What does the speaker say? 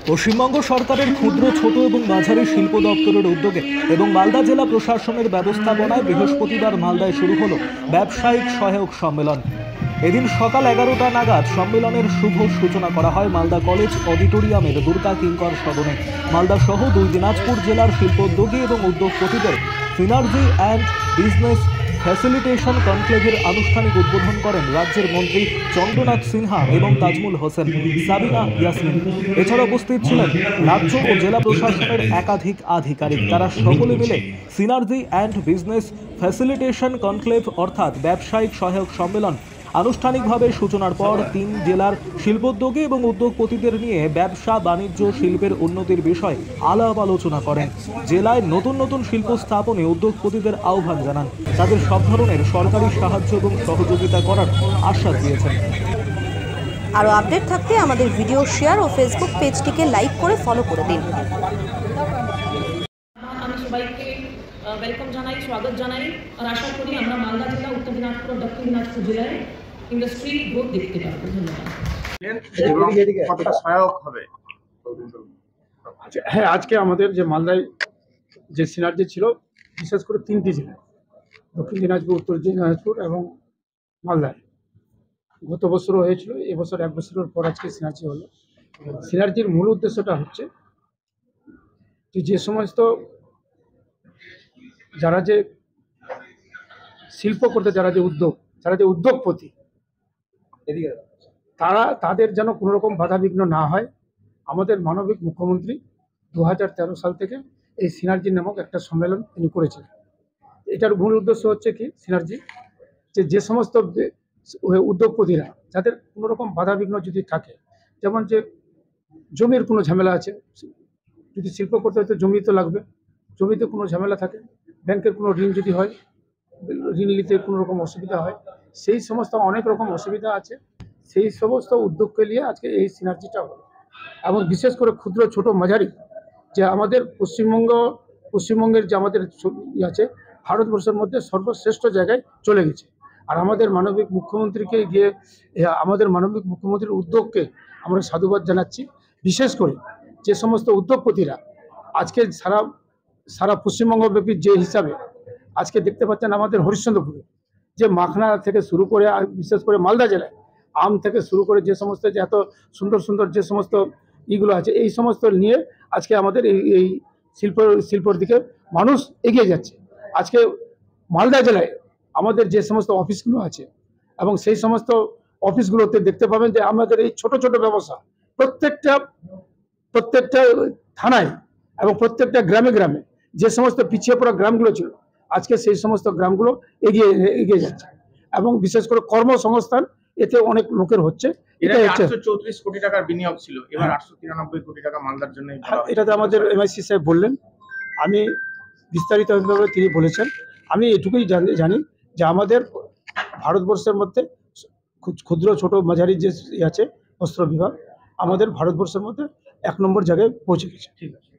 পশ্চিমবঙ্গ সরকারের ক্ষুদ্র ছোট এবং মাঝারি শিল্প দপ্তরের উদ্যোগে এবং মালদা জেলা প্রশাসনের ব্যবস্থাপনায় বৃহস্পতিবার মালদায় শুরু হলো ব্যবসায়িক সহায়ক সম্মেলন। এদিন সকাল 11টা নাগাদ সম্মেলনের শুভ সূচনা করা হয় মালদা কলেজ অডিটোরিয়ামের দুর্গা কিঙ্কর সদনে। মালদা সহ দুই দিনাজপুর জেলার শিল্পোদ্যোগী এবং উদ্যোগপতিদের সিনার্জি অ্যান্ড বিজনেস ফ্যাসিলিটেশন কনক্লেভের আনুষ্ঠানিক উদ্বোধন করেন রাজ্যের মন্ত্রী চন্দ্রনাথ সিনহা এবং তাজমুল হোসেন, সাবিনা ইয়াসমিন। এছাড়া উপস্থিত ছিলেন রাজ্য ও জেলা প্রশাসনের একাধিক আধিকারিক। তারা সকলে মিলে synergy and business facilitation conclave অর্থাৎ ব্যবসায়িক সহায়ক সম্মেলন আনুষ্ঠানিকভাবে সূচনার পর তিন জেলার শিল্পোদ্যোগী এবং উদ্যোগপতিদের নিয়ে ব্যবসা বাণিজ্য শিল্পের উন্নতির বিষয়ে আলাপ আলোচনা করেন। জেলায় নতুন নতুন শিল্প স্থাপনে উদ্যোগপতিদের আহ্বান জানান। তাদের সব ধরনের সরকারি সাহায্য এবং সহযোগিতা করার আশ্বাস দিয়েছেন। আরও আপডেট থাকতে আমাদের ভিডিও শেয়ার ও ফেসবুক পেজটিকে লাইক করে ফলো করে দিন। আমি সবাইকে ওয়েলকাম জানাই, স্বাগত জানাই, আর আশা করি আমরা মালদা জেলা, উত্তর দিনাজপুর ও দক্ষিণ দিনাজপুর জেলায় ইন্ডাস্ট্রি গ্রোথ দেখতে পাবো। ধন্যবাদ। কতটা সহায়ক হবে? হ্যাঁ, আজকে আমাদের যে মালদায় যে সিনার্জি ছিল, বিশেষ করে তিনটি জেলায়, দক্ষিণ দিনাজপুর, উত্তর দিনাজপুর এবং মালদায় গত বছরও হয়েছিল। এবছর এক বছরের পর আজকে সিনার্জি হলো। সিনার্জির মূল উদ্দেশ্যটা হচ্ছে যে সমস্ত যারা যে শিল্প করতে, যারা যে উদ্যোগপতি, তাদের যেন কোনো রকম বাধাবিঘ্ন না হয়। আমাদের মানবিক মুখ্যমন্ত্রী 2013 সাল থেকে এই সিনার্জি নামক একটা সম্মেলন তিনি করেছিলেন। এটার মূল উদ্দেশ্য হচ্ছে কি, সিনার্জি যে সমস্ত উদ্যোগপতিরা যাদের কোনো রকম বাধাবিঘ্ন যদি থাকে, যেমন যে জমির কোনো ঝামেলা আছে, যদি শিল্প করতে হয় তো জমি তো লাগবে, জমিতে কোনো ঝামেলা থাকে, ব্যাংকের কোনো ঋণ যদি হয়, ঋণ নিতে কোনো রকম অসুবিধা হয়, সেই সমস্ত অনেক রকম অসুবিধা আছে। সেই সমস্ত উদ্যোগকে নিয়ে আজকে এই সিনার্জিটা হলো। এবং বিশেষ করে ক্ষুদ্র ছোট মাঝারি যে আমাদের পশ্চিমবঙ্গের যে আমাদের আছে, ভারতবর্ষের মধ্যে সর্বশ্রেষ্ঠ জায়গায় চলে গেছে। আর আমাদের মানবিক মুখ্যমন্ত্রীকে গিয়ে, আমাদের মানবিক মুখ্যমন্ত্রীর উদ্যোগকে আমরা সাধুবাদ জানাচ্ছি। বিশেষ করে যে সমস্ত উদ্যোগপতিরা আজকে সারা পশ্চিমবঙ্গব্যাপী যে হিসাবে আজকে দেখতে পাচ্ছেন, আমাদের হরিশ্চন্দ্রপুরে যে মাখনা থেকে শুরু করে, আর বিশেষ করে মালদা জেলায় আম থেকে শুরু করে যে সমস্ত যে এত সুন্দর সুন্দর যে সমস্ত ইগুলো আছে, এই সমস্ত নিয়ে আজকে আমাদের এই শিল্পর দিকে মানুষ এগিয়ে যাচ্ছে। আজকে মালদা জেলায় আমাদের যে সমস্ত অফিসগুলো আছে, এবং সেই সমস্ত অফিসগুলোতে দেখতে পাবেন যে আমাদের এই ছোট ছোট ব্যবসা প্রত্যেকটা থানায় এবং প্রত্যেকটা গ্রামে যে সমস্ত পিছিয়ে পড়া গ্রামগুলো ছিল, আজকে সেই সমস্ত গ্রামগুলো এগিয়ে যাচ্ছে। এবং বিশেষ করে কর্মসংস্থান এতে অনেক লোকের হচ্ছে। এটা 834 কোটি টাকার বিনিয়োগ ছিল, এবার 893 কোটি টাকা মালদার জন্য। এটাতে আমাদের MIC সাহেব বললেন, আমি বিস্তারিতভাবে তিনি বলেছেন। আমি এটুকুই জানি যে আমাদের ভারতবর্ষের মধ্যে ক্ষুদ্র ছোট মাঝারি যে আছে বস্ত্র বিভাগ, আমাদের ভারতবর্ষের মধ্যে 1 নম্বর জায়গায় পৌঁছে গেছে। ঠিক আছে।